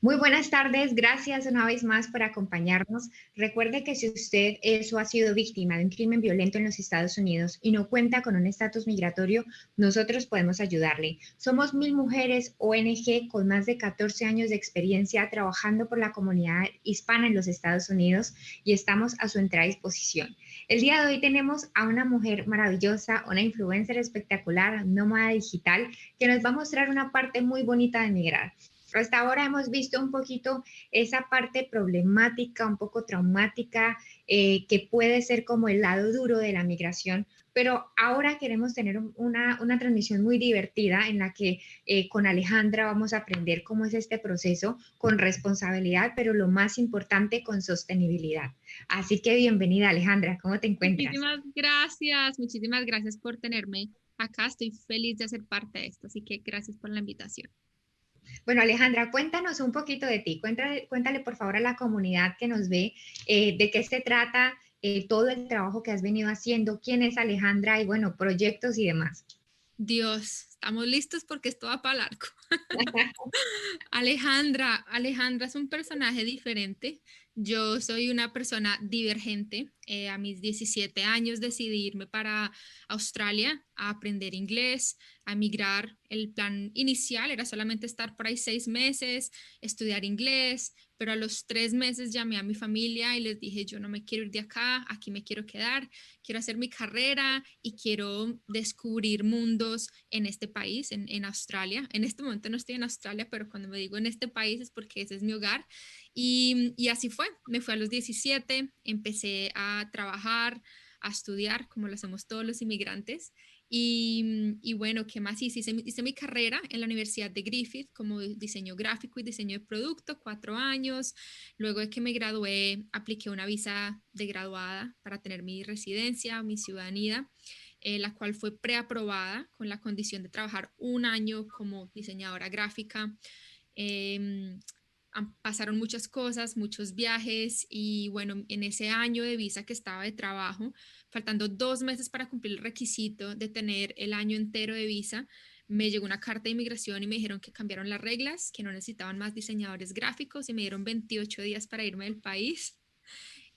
Muy buenas tardes, gracias una vez más por acompañarnos. Recuerde que si usted es o ha sido víctima de un crimen violento en los Estados Unidos y no cuenta con un estatus migratorio, nosotros podemos ayudarle. Somos Mil Mujeres ONG con más de 14 años de experiencia trabajando por la comunidad hispana en los Estados Unidos y estamos a su entera disposición. El día de hoy tenemos a una mujer maravillosa, una influencer espectacular, nómada digital, que nos va a mostrar una parte muy bonita de migrar. Hasta ahora hemos visto un poquito esa parte problemática, un poco traumática, que puede ser como el lado duro de la migración, pero ahora queremos tener una transmisión muy divertida en la que con Alejandra vamos a aprender cómo es este proceso con responsabilidad, pero lo más importante, con sostenibilidad. Así que bienvenida, Alejandra, ¿cómo te encuentras? Muchísimas gracias por tenerme acá. Estoy feliz de hacer parte de esto, así que gracias por la invitación. Bueno, Alejandra, cuéntanos un poquito de ti. Cuéntale, por favor, a la comunidad que nos ve de qué se trata todo el trabajo que has venido haciendo, quién es Alejandra y, bueno, proyectos y demás. Dios, estamos listos porque esto va para largo. Alejandra es un personaje diferente. Yo soy una persona divergente. A mis 17 años decidí irme para Australia a aprender inglés, a emigrar. El plan inicial era solamente estar por ahí 6 meses, estudiar inglés, pero a los 3 meses llamé a mi familia y les dije, yo no me quiero ir de acá, aquí me quiero quedar, quiero hacer mi carrera y quiero descubrir mundos en este país, en Australia. En este momento no estoy en Australia, pero cuando me digo en este país es porque ese es mi hogar. Y así fue, me fui a los 17, empecé a trabajar, a estudiar, como lo hacemos todos los inmigrantes. Y bueno, ¿qué más hice? Hice mi carrera en la Universidad de Griffith como diseño gráfico y diseño de producto, 4 años. Luego de que me gradué, apliqué una visa de graduada para tener mi residencia, mi ciudadanía, la cual fue preaprobada con la condición de trabajar un año como diseñadora gráfica. Eh, Pasaron muchas cosas, muchos viajes y bueno, en ese año de visa que estaba de trabajo, faltando 2 meses para cumplir el requisito de tener el año entero de visa, me llegó una carta de inmigración y me dijeron que cambiaron las reglas, que no necesitaban más diseñadores gráficos y me dieron 28 días para irme del país.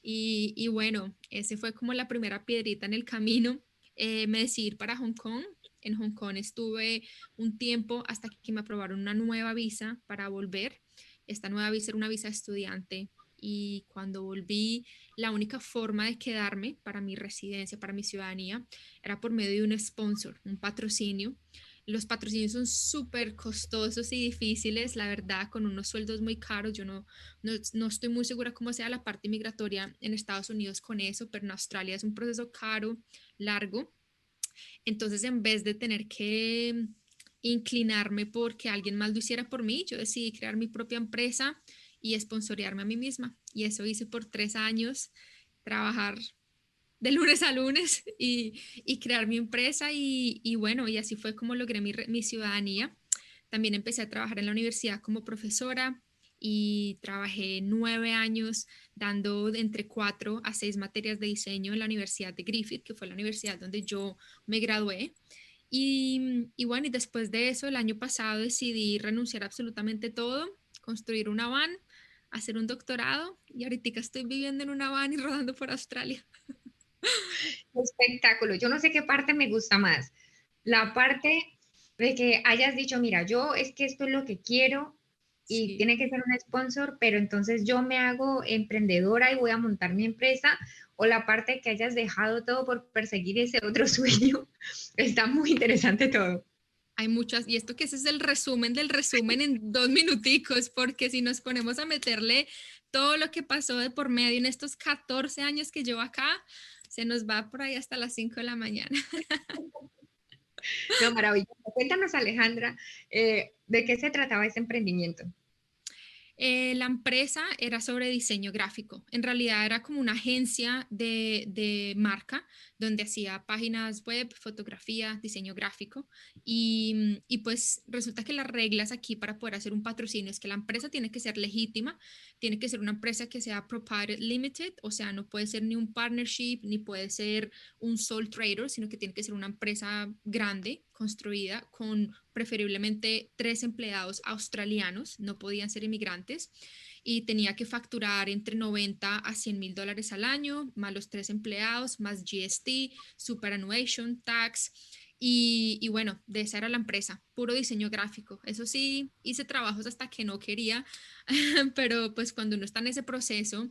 Y bueno, ese fue como la primera piedrita en el camino. Me decidí ir para Hong Kong. En Hong Kong estuve un tiempo hasta que me aprobaron una nueva visa para volver. Esta nueva visa era una visa estudiante y cuando volví, la única forma de quedarme para mi residencia, para mi ciudadanía, era por medio de un sponsor, un patrocinio. Los patrocinios son súper costosos y difíciles, la verdad, con unos sueldos muy caros. Yo no estoy muy segura cómo sea la parte migratoria en Estados Unidos con eso, pero en Australia es un proceso caro, largo. Entonces, en vez de tener que inclinarme porque alguien más lo hiciera por mí, yo decidí crear mi propia empresa y sponsorearme a mí misma. Y eso hice por 3 años, trabajar de lunes a lunes y crear mi empresa y bueno, y así fue como logré mi ciudadanía. También empecé a trabajar en la universidad como profesora y trabajé 9 años dando entre 4 a 6 materias de diseño en la Universidad de Griffith, que fue la universidad donde yo me gradué. Y bueno, y después de eso, el año pasado decidí renunciar a absolutamente todo, construir una van, hacer un doctorado y ahorita estoy viviendo en una van y rodando por Australia. Espectáculo. Yo no sé qué parte me gusta más. La parte de que hayas dicho, mira, yo es que esto es lo que quiero y Sí. tiene que ser un sponsor, pero entonces yo me hago emprendedora y voy a montar mi empresa, o la parte que hayas dejado todo por perseguir ese otro sueño. Está muy interesante todo. Hay muchas, y esto que ese es el resumen del resumen en 2 minuticos, porque si nos ponemos a meterle todo lo que pasó de por medio en estos 14 años que llevo acá, se nos va por ahí hasta las 5 de la mañana. No, maravilloso. Cuéntanos, Alejandra, ¿de qué se trataba ese emprendimiento? La empresa era sobre diseño gráfico. En realidad era como una agencia de marca. donde hacía páginas web, fotografía, diseño gráfico. Y pues resulta que las reglas aquí para poder hacer un patrocinio es que la empresa tiene que ser legítima, tiene que ser una empresa que sea proprietary limited, o sea, no puede ser ni un partnership, ni puede ser un sole trader, sino que tiene que ser una empresa grande, construida, con preferiblemente 3 empleados australianos, no podían ser inmigrantes, y tenía que facturar entre 90 a $100,000 al año, más los 3 empleados, más GST, superannuation tax. Y bueno, de esa era la empresa, puro diseño gráfico. Eso sí, hice trabajos hasta que no quería, pero pues cuando uno está en ese proceso,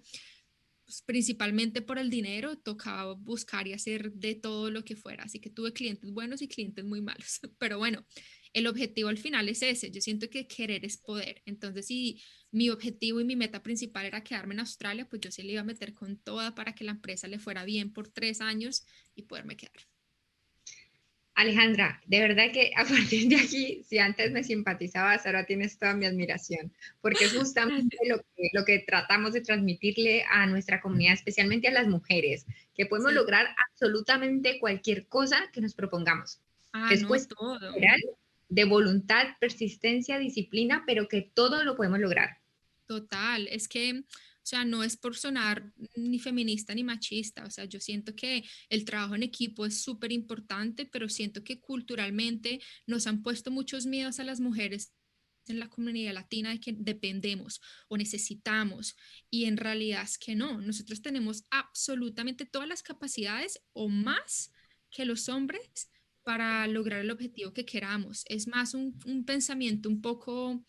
pues, principalmente por el dinero, tocaba buscar y hacer de todo lo que fuera. Así que tuve clientes buenos y clientes muy malos. Pero bueno, el objetivo al final es ese. Yo siento que querer es poder. Entonces, si mi objetivo y mi meta principal era quedarme en Australia, pues yo sí le iba a meter con toda para que la empresa le fuera bien por 3 años y poderme quedar. Alejandra, de verdad que a partir de aquí, si antes me simpatizabas, ahora tienes toda mi admiración, porque es justamente lo que tratamos de transmitirle a nuestra comunidad, especialmente a las mujeres, que podemos Sí. lograr absolutamente cualquier cosa que nos propongamos, que Ah, es no, cuestión todo. literal de voluntad, persistencia, disciplina, pero que todo lo podemos lograr. Total, es que, o sea, no es por sonar ni feminista ni machista, o sea, yo siento que el trabajo en equipo es súper importante, pero siento que culturalmente nos han puesto muchos miedos a las mujeres en la comunidad latina de que dependemos o necesitamos y en realidad es que no, nosotros tenemos absolutamente todas las capacidades o más que los hombres para lograr el objetivo que queramos. Es más un pensamiento un poco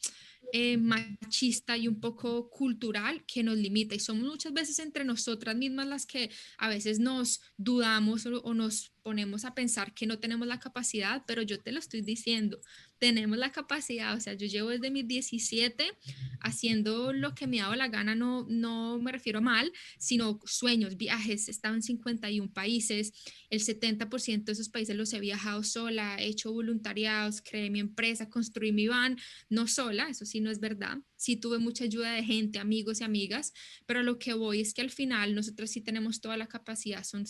machista y un poco cultural que nos limita y somos muchas veces entre nosotras mismas las que a veces nos dudamos o nos ponemos a pensar que no tenemos la capacidad, pero yo te lo estoy diciendo, tenemos la capacidad, o sea, yo llevo desde mis 17 haciendo lo que me ha dado la gana, no, no me refiero a mal, sino sueños, viajes, he estado en 51 países, el 70% de esos países los he viajado sola, he hecho voluntariados, creé mi empresa, construí mi van, no sola, eso sí no es verdad. Sí tuve mucha ayuda de gente, amigos y amigas, pero lo que voy es que al final nosotros sí tenemos toda la capacidad, son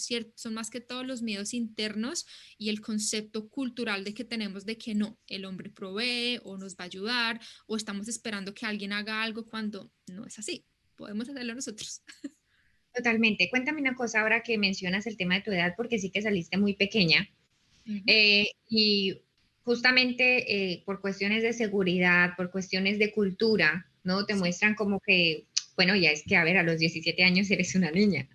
más que todos los miedos internos y el concepto cultural de que tenemos de que no, el hombre provee o nos va a ayudar o estamos esperando que alguien haga algo cuando no es así. Podemos hacerlo nosotros. Totalmente. Cuéntame una cosa ahora que mencionas el tema de tu edad, porque sí que saliste muy pequeña. Ujú. Y justamente por cuestiones de seguridad, por cuestiones de cultura, ¿no? Te Sí, muestran como que, bueno, ya es que, a ver, a los 17 años eres una niña.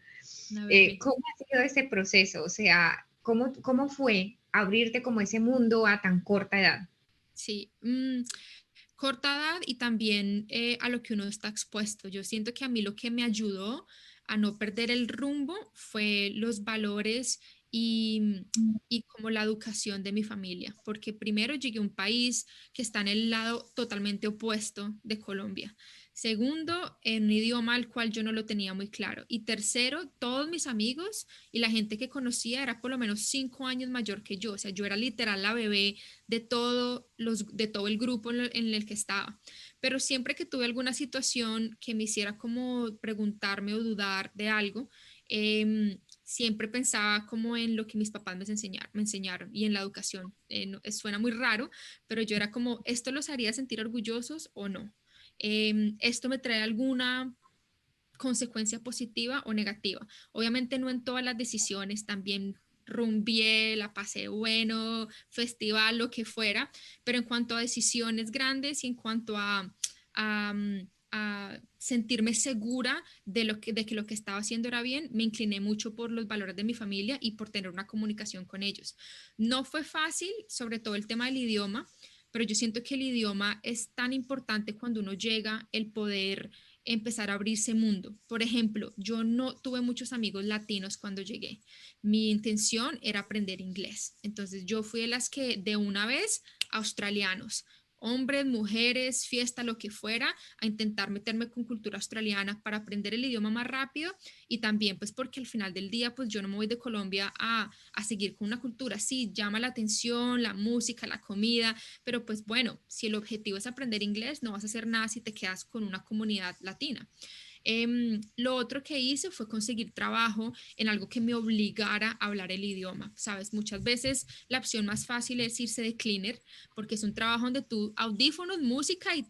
una bebé. ¿Cómo ha sido ese proceso? O sea, ¿cómo fue abrirte como ese mundo a tan corta edad? Sí, corta edad y también a lo que uno está expuesto. Yo siento que a mí lo que me ayudó a no perder el rumbo fue los valores y como la educación de mi familia, porque primero llegué a un país que está en el lado totalmente opuesto de Colombia. Segundo, en un idioma al cual yo no lo tenía muy claro. Y tercero, todos mis amigos y la gente que conocía era por lo menos 5 años mayor que yo. O sea, yo era literal la bebé de todo el grupo en el que estaba. Pero siempre que tuve alguna situación que me hiciera como preguntarme o dudar de algo, siempre pensaba como en lo que mis papás me enseñaron y en la educación. Suena muy raro, pero yo era como, ¿esto los haría sentir orgullosos o no? ¿Esto me trae alguna consecuencia positiva o negativa? Obviamente no en todas las decisiones, también rumbié, la pasé bueno, festival, lo que fuera, pero en cuanto a decisiones grandes y en cuanto a sentirme segura de que lo que estaba haciendo era bien, me incliné mucho por los valores de mi familia y por tener una comunicación con ellos. No fue fácil, sobre todo el tema del idioma, pero yo siento que el idioma es tan importante cuando uno llega, el poder empezar a abrirse mundo. Por ejemplo, yo no tuve muchos amigos latinos cuando llegué. Mi intención era aprender inglés. Entonces yo fui de las que de una vez australianos, hombres, mujeres, fiesta, lo que fuera, a intentar meterme con cultura australiana para aprender el idioma más rápido y también pues porque al final del día pues yo no me voy de Colombia a seguir con una cultura, sí, llama la atención, la música, la comida, pero pues bueno, si el objetivo es aprender inglés, no vas a hacer nada si te quedas con una comunidad latina. Lo otro que hice fue conseguir trabajo en algo que me obligara a hablar el idioma, ¿sabes? Muchas veces la opción más fácil es irse de cleaner, porque es un trabajo donde tú audífonos, música y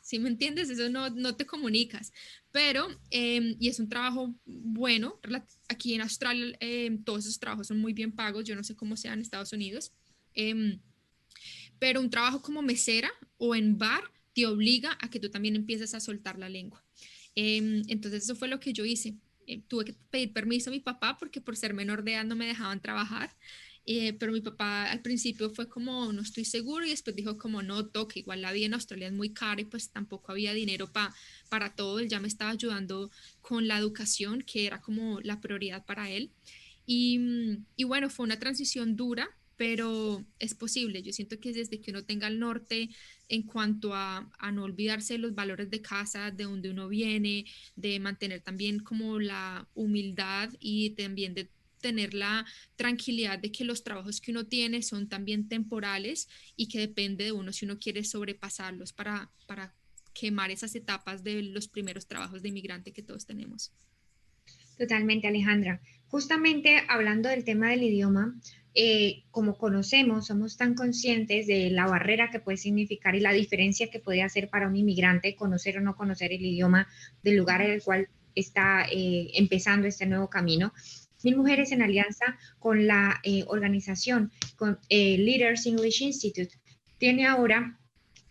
¿sí me entiendes? Eso no te comunicas, pero, y es un trabajo bueno, aquí en Australia todos esos trabajos son muy bien pagos, yo no sé cómo sea en Estados Unidos, em, pero un trabajo como mesera o en bar te obliga a que tú también empieces a soltar la lengua. Entonces eso fue lo que yo hice. Tuve que pedir permiso a mi papá porque por ser menor de edad no me dejaban trabajar, pero mi papá al principio fue como no estoy seguro y después dijo como no toque, igual la vida en Australia es muy cara y pues tampoco había dinero para todo, él ya me estaba ayudando con la educación que era como la prioridad para él. Y bueno, fue una transición dura, pero es posible. Yo siento que desde que uno tenga el norte en cuanto a no olvidarse de los valores de casa, de donde uno viene, de mantener también como la humildad y también de tener la tranquilidad de que los trabajos que uno tiene son también temporales y que depende de uno si uno quiere sobrepasarlos para quemar esas etapas de los primeros trabajos de inmigrante que todos tenemos. Totalmente, Alejandra. Justamente hablando del tema del idioma, como conocemos, somos tan conscientes de la barrera que puede significar y la diferencia que puede hacer para un inmigrante conocer o no conocer el idioma del lugar en el cual está empezando este nuevo camino. Mil Mujeres en Alianza con la organización, con Leaders English Institute, tiene ahora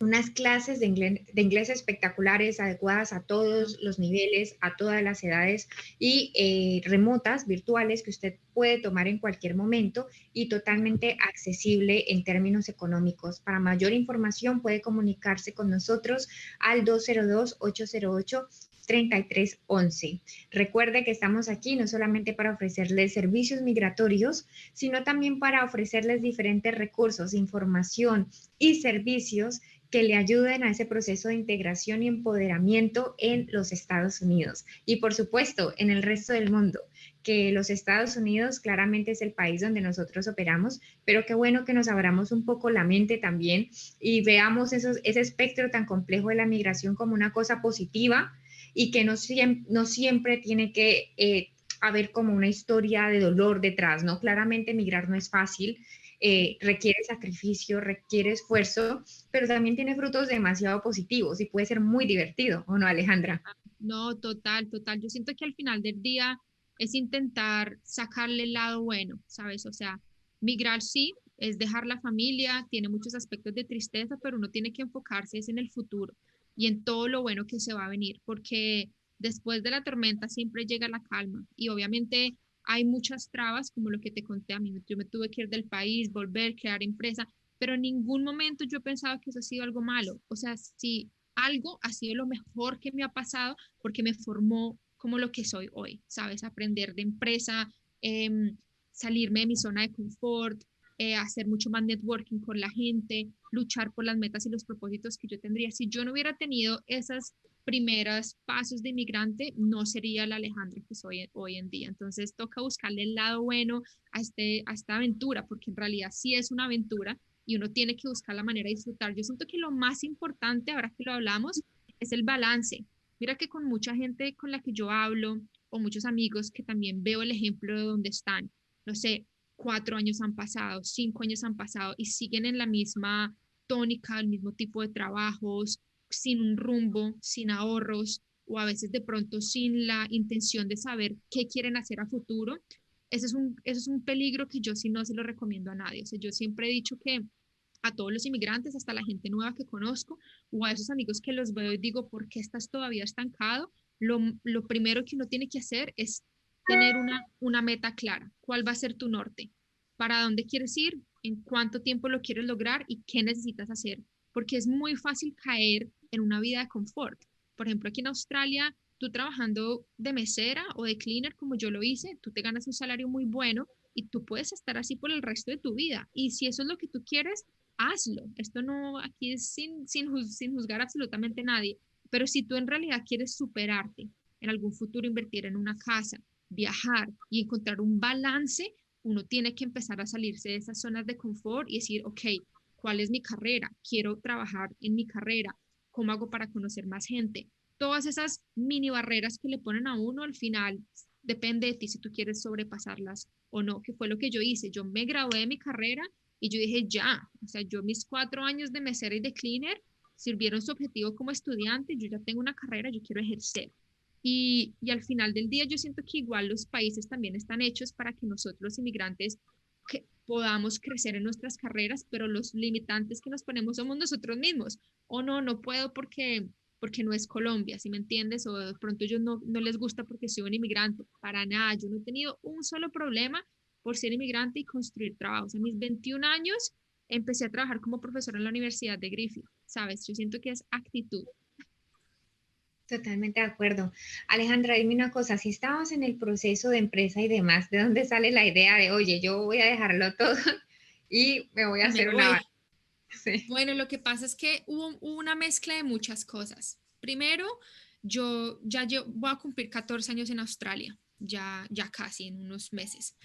unas clases de inglés espectaculares, adecuadas a todos los niveles, a todas las edades y remotas, virtuales, que usted puede tomar en cualquier momento y totalmente accesible en términos económicos. Para mayor información puede comunicarse con nosotros al 202-808-3311. Recuerde que estamos aquí no solamente para ofrecerles servicios migratorios, sino también para ofrecerles diferentes recursos, información y servicios que le ayuden a ese proceso de integración y empoderamiento en los Estados Unidos y por supuesto en el resto del mundo, que los Estados Unidos claramente es el país donde nosotros operamos, pero qué bueno que nos abramos un poco la mente también y veamos ese espectro tan complejo de la migración como una cosa positiva y que no siempre tiene que haber como una historia de dolor detrás, ¿no? Claramente migrar no es fácil, requiere sacrificio, requiere esfuerzo, pero también tiene frutos demasiado positivos y puede ser muy divertido, ¿o no, Alejandra? No, total, total. Yo siento que al final del día es intentar sacarle el lado bueno, ¿sabes? O sea, migrar sí, es dejar la familia, tiene muchos aspectos de tristeza, pero uno tiene que enfocarse es en el futuro y en todo lo bueno que se va a venir, porque después de la tormenta siempre llega la calma y obviamente hay muchas trabas, como lo que te conté a mí. Yo me tuve que ir del país, volver, crear empresa, pero en ningún momento yo he pensado que eso ha sido algo malo. O sea, si algo ha sido lo mejor que me ha pasado porque me formó como lo que soy hoy, ¿sabes? Aprender de empresa, eh, salirme de mi zona de confort, hacer mucho más networking con la gente, luchar por las metas y los propósitos que yo tendría. Si yo no hubiera tenido esas primeros pasos de inmigrante, no sería la Alejandra que soy hoy en día. Entonces toca buscarle el lado bueno a esta aventura, porque en realidad sí es una aventura y uno tiene que buscar la manera de disfrutar. Yo siento que lo más importante, ahora que lo hablamos, es el balance. Mira que con mucha gente con la que yo hablo o muchos amigos que también veo el ejemplo de dónde están, no sé, 4 años han pasado, 5 años han pasado y siguen en la misma tónica, el mismo tipo de trabajos, sin un rumbo, sin ahorros o a veces de pronto sin la intención de saber qué quieren hacer a futuro. Ese es un peligro que yo sí no se lo recomiendo a nadie. O sea, yo siempre he dicho que a todos los inmigrantes, hasta la gente nueva que conozco, o a esos amigos que los veo y digo, ¿por qué estás todavía estancado? Lo primero que uno tiene que hacer es tener una meta clara. ¿Cuál va a ser tu norte? ¿Para dónde quieres ir? ¿En cuánto tiempo lo quieres lograr? ¿Y qué necesitas hacer? Porque es muy fácil caer en una vida de confort. Por ejemplo, aquí en Australia, tú trabajando de mesera o de cleaner, como yo lo hice, tú te ganas un salario muy bueno y tú puedes estar así por el resto de tu vida. Y si eso es lo que tú quieres, hazlo. Esto no, aquí es sin juzgar absolutamente a nadie, pero si tú en realidad quieres superarte, en algún futuro invertir en una casa, viajar y encontrar un balance, uno tiene que empezar a salirse de esas zonas de confort y decir, ok, ¿cuál es mi carrera? Quiero trabajar en mi carrera. ¿Cómo hago para conocer más gente? todas esas mini barreras que le ponen a uno, al final depende de ti si tú quieres sobrepasarlas o no, que fue lo que yo hice. Yo me gradué de mi carrera y yo dije, ya, o sea, yo mis 4 años de mesera y de cleaner sirvieron su objetivo como estudiante, yo ya tengo una carrera, yo quiero ejercer. Y al final del día yo siento que igual los países también están hechos para que nosotros los inmigrantes que podamos crecer en nuestras carreras, pero los limitantes que nos ponemos somos nosotros mismos. O no, no puedo porque no es Colombia, ¿sí me entiendes? O de pronto ellos no les gusta porque soy un inmigrante. Para nada, yo no he tenido un solo problema por ser inmigrante y construir trabajos. A mis 21 años empecé a trabajar como profesora en la Universidad de Griffith, ¿sabes? Yo siento que es actitud. Totalmente de acuerdo. Alejandra, dime una cosa, si estabas en el proceso de empresa y demás, ¿de dónde sale la idea de, oye, yo voy a dejarlo todo y me voy a Y me hacer una voy. banda? Sí. Bueno, lo que pasa es que hubo una mezcla de muchas cosas. Primero, yo voy a cumplir 14 años en Australia, ya casi en unos meses.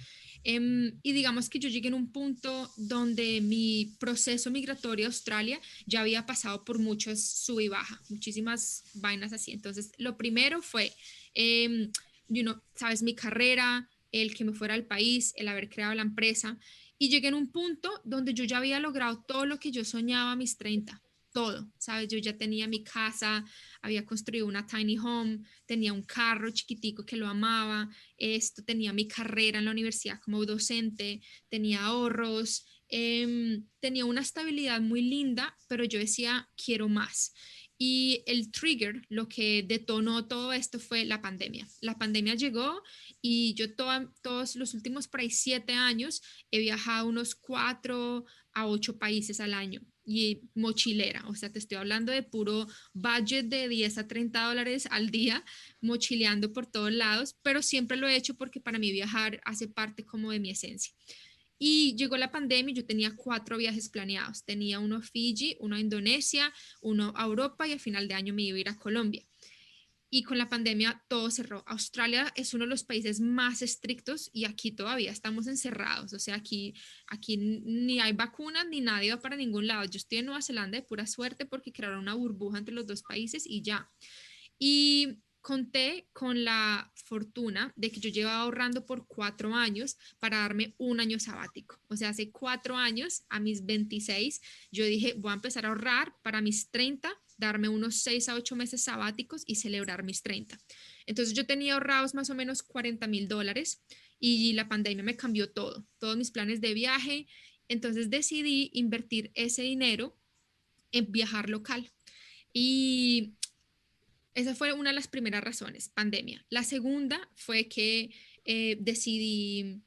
Y digamos que yo llegué en un punto donde mi proceso migratorio a Australia ya había pasado por muchos sub y baja, muchísimas vainas así. Entonces, lo primero fue, em, sabes, mi carrera, el que me fuera al país, el haber creado la empresa. Y llegué en un punto donde yo ya había logrado todo lo que yo soñaba a mis 30, todo, ¿sabes? Yo ya tenía mi casa, había construido una tiny home, tenía un carro chiquitico que lo amaba, tenía mi carrera en la universidad como docente, tenía ahorros, tenía una estabilidad muy linda, pero yo decía, quiero más. Y el trigger, lo que detonó todo esto fue la pandemia. La pandemia llegó y yo todos los últimos por ahí 7 años he viajado unos 4 a 8 países al año y mochilera, o sea, te estoy hablando de puro budget de $10 a $30 al día, mochileando por todos lados, pero siempre lo he hecho porque para mí viajar hace parte como de mi esencia. Y llegó la pandemia y yo tenía 4 viajes planeados. Tenía uno a Fiji, uno a Indonesia, uno a Europa y a final de año me iba a ir a Colombia. Y con la pandemia todo cerró. Australia es uno de los países más estrictos y aquí todavía estamos encerrados. O sea, aquí ni hay vacunas ni nadie va para ningún lado. Yo estoy en Nueva Zelanda de pura suerte porque crearon una burbuja entre los dos países y ya. Y conté con la fortuna de que yo llevaba ahorrando por 4 años para darme un año sabático. O sea, hace 4 años, a mis 26, yo dije, voy a empezar a ahorrar para mis 30, darme unos 6 a 8 meses sabáticos y celebrar mis 30. Entonces yo tenía ahorrados más o menos $40,000 y la pandemia me cambió todo, todos mis planes de viaje. Entonces decidí invertir ese dinero en viajar local. Y esa fue una de las primeras razones, pandemia. La segunda fue que decidí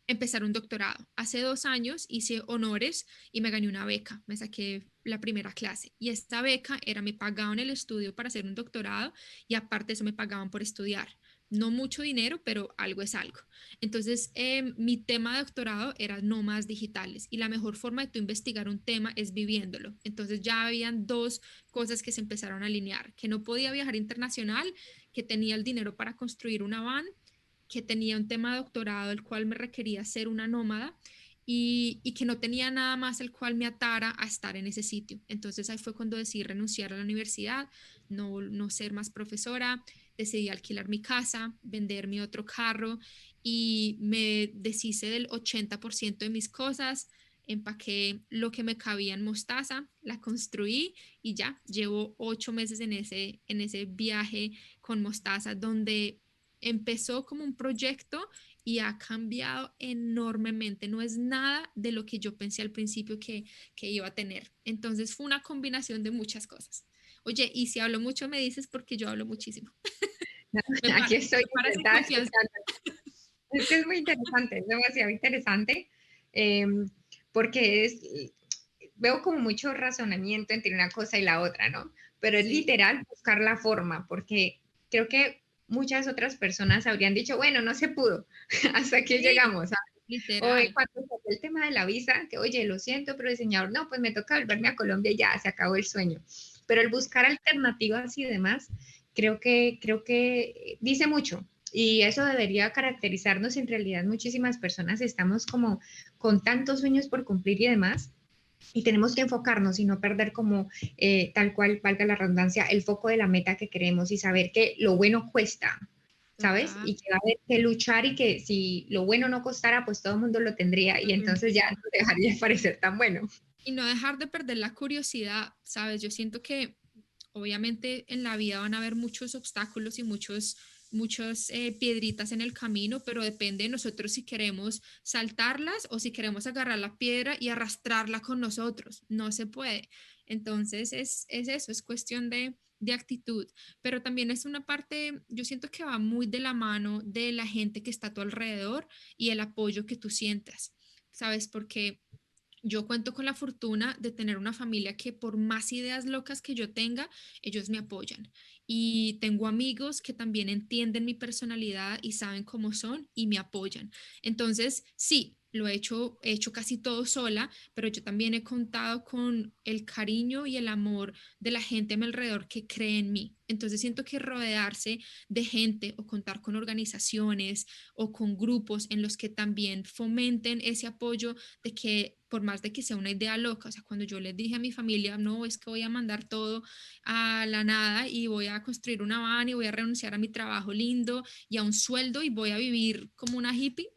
empezar un doctorado. Hace 2 años hice honores y me gané una beca. Me saqué la primera clase y esta beca me pagaban el estudio para hacer un doctorado y aparte eso me pagaban por estudiar. No mucho dinero, pero algo es algo. Entonces, mi tema de doctorado era nómadas digitales y la mejor forma de tú investigar un tema es viviéndolo. Entonces ya habían dos cosas que se empezaron a alinear, que no podía viajar internacional, que tenía el dinero para construir una van, que tenía un tema de doctorado el cual me requería ser una nómada y que no tenía nada más el cual me atara a estar en ese sitio. Entonces ahí fue cuando decidí renunciar a la universidad, no ser más profesora, decidí alquilar mi casa, vender mi otro carro y me deshice del 80% de mis cosas, empaqué lo que me cabía en mostaza, la construí y ya llevo 8 meses en ese viaje con mostaza donde empezó como un proyecto y ha cambiado enormemente. No es nada de lo que yo pensé al principio que iba a tener. Entonces fue una combinación de muchas cosas. Oye, y si hablo mucho me dices porque yo hablo muchísimo. Aquí estoy Me paras en sentada confianza. escuchando. Es que es muy interesante, es demasiado interesante, eh, porque veo como mucho razonamiento entre una cosa y la otra, ¿no? Pero es Sí, literal buscar la forma, porque creo que muchas otras personas habrían dicho, bueno, no se pudo, hasta aquí sí, llegamos. O literal. cuando salió el tema de la visa, que oye, lo siento, pero el señor, no, pues me toca volverme a Colombia y ya, se acabó el sueño. Pero el buscar alternativas y demás, creo que dice mucho. Y eso debería caracterizarnos. En realidad, muchísimas personas estamos como con tantos sueños por cumplir y demás, y tenemos que enfocarnos y no perder como tal cual, valga la redundancia, el foco de la meta que queremos y saber que lo bueno cuesta, ¿sabes? Total. Y que va a haber que luchar y que si lo bueno no costara, pues todo el mundo lo tendría y entonces ya no dejaría de parecer tan bueno. Y no dejar de perder la curiosidad, ¿sabes? Yo siento que obviamente en la vida van a haber muchos obstáculos y muchos piedritas en el camino, pero depende de nosotros si queremos saltarlas o si queremos agarrar la piedra y arrastrarla con nosotros. No se puede. Entonces es eso, es cuestión de actitud, pero también es una parte, yo siento que va muy de la mano de la gente que está a tu alrededor y el apoyo que tú sientas, ¿sabes? Porque yo cuento con la fortuna de tener una familia que por más ideas locas que yo tenga, ellos me apoyan. Y tengo amigos que también entienden mi personalidad y saben cómo son y me apoyan. Entonces, sí, he hecho casi todo sola, pero yo también he contado con el cariño y el amor de la gente a mi alrededor que cree en mí. Entonces siento que rodearse de gente o contar con organizaciones o con grupos en los que también fomenten ese apoyo de que por más de que sea una idea loca, o sea, cuando yo les dije a mi familia, no, es que voy a mandar todo a la nada y voy a construir una van y voy a renunciar a mi trabajo lindo y a un sueldo y voy a vivir como una hippie,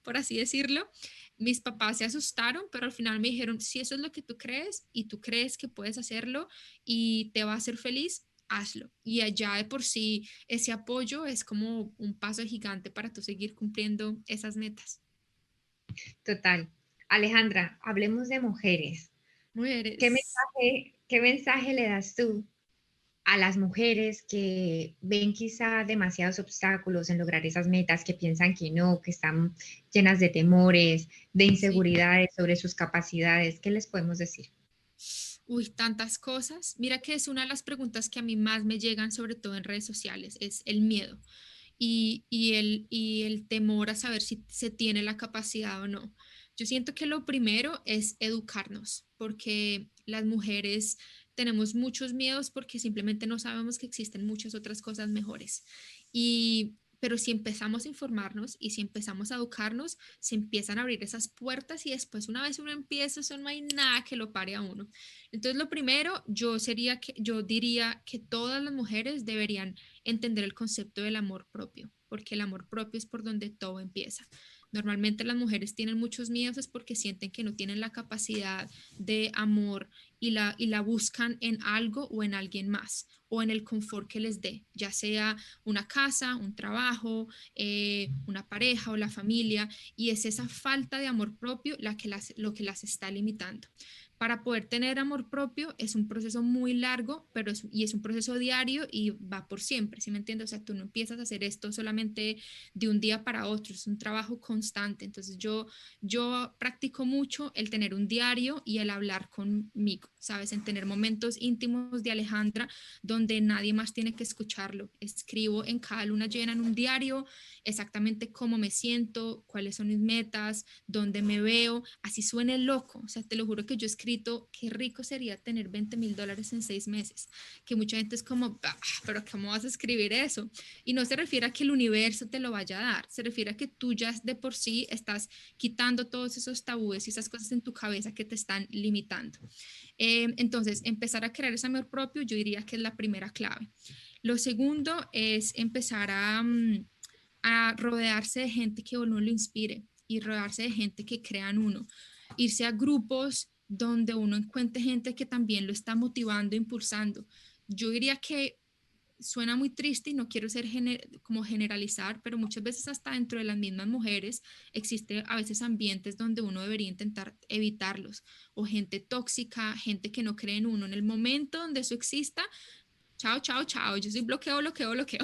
por así decirlo. Mis papás se asustaron, pero al final me dijeron, si eso es lo que tú crees y tú crees que puedes hacerlo y te va a hacer feliz, hazlo. Y allá de por sí, ese apoyo es como un paso gigante para tú seguir cumpliendo esas metas. Total. Alejandra, hablemos de mujeres. Mujeres. Qué mensaje le das tú a las mujeres que ven quizá demasiados obstáculos en lograr esas metas, que piensan que no, que están llenas de temores, de Sí. inseguridades sobre sus capacidades? ¿Qué les podemos decir? Uy, tantas cosas. Mira que es una de las preguntas que a mí más me llegan, sobre todo en redes sociales, es el miedo y el temor a saber si se tiene la capacidad o no. Yo siento que lo primero es educarnos, porque las mujeres tenemos muchos miedos porque simplemente no sabemos que existen muchas otras cosas mejores. Pero si empezamos a informarnos y si empezamos a educarnos, se empiezan a abrir esas puertas y después una vez uno empieza, eso no hay nada que lo pare a uno. Entonces, lo primero, yo diría que todas las mujeres deberían entender el concepto del amor propio, porque el amor propio es por donde todo empieza. Normalmente las mujeres tienen muchos miedos es porque sienten que no tienen la capacidad de amor y la buscan en algo o en alguien más o en el confort que les dé, ya sea una casa, un trabajo, una pareja o la familia, y es esa falta de amor propio lo que las está limitando. Para poder tener amor propio es un proceso muy largo, y es un proceso diario y va por siempre, ¿sí me entiendes? O sea, tú no empiezas a hacer esto solamente de un día para otro, es un trabajo constante. Entonces yo practico mucho el tener un diario y el hablar conmigo, ¿sabes? En tener momentos íntimos de Alejandra donde nadie más tiene que escucharlo. Escribo en cada luna llena en un diario exactamente cómo me siento, cuáles son mis metas, dónde me veo, así suene loco. O sea, te lo juro que yo he escrito, qué rico sería tener $20,000 en 6 meses, que mucha gente es como, "Ah, pero ¿cómo vas a escribir eso?" Y no se refiere a que el universo te lo vaya a dar, se refiere a que tú ya de por sí estás quitando todos esos tabúes y esas cosas en tu cabeza que te están limitando. Entonces, empezar a crear ese amor propio, yo diría que es la primera clave. Lo segundo es empezar a rodearse de gente que uno lo inspire y rodearse de gente que crea en uno. Irse a grupos donde uno encuentre gente que también lo está motivando, impulsando. Yo diría que suena muy triste y no quiero ser como generalizar, pero muchas veces hasta dentro de las mismas mujeres existe a veces ambientes donde uno debería intentar evitarlos, o gente tóxica, gente que no cree en uno. En el momento donde eso exista, chao, chao, chao. Yo soy bloqueo, bloqueo, bloqueo,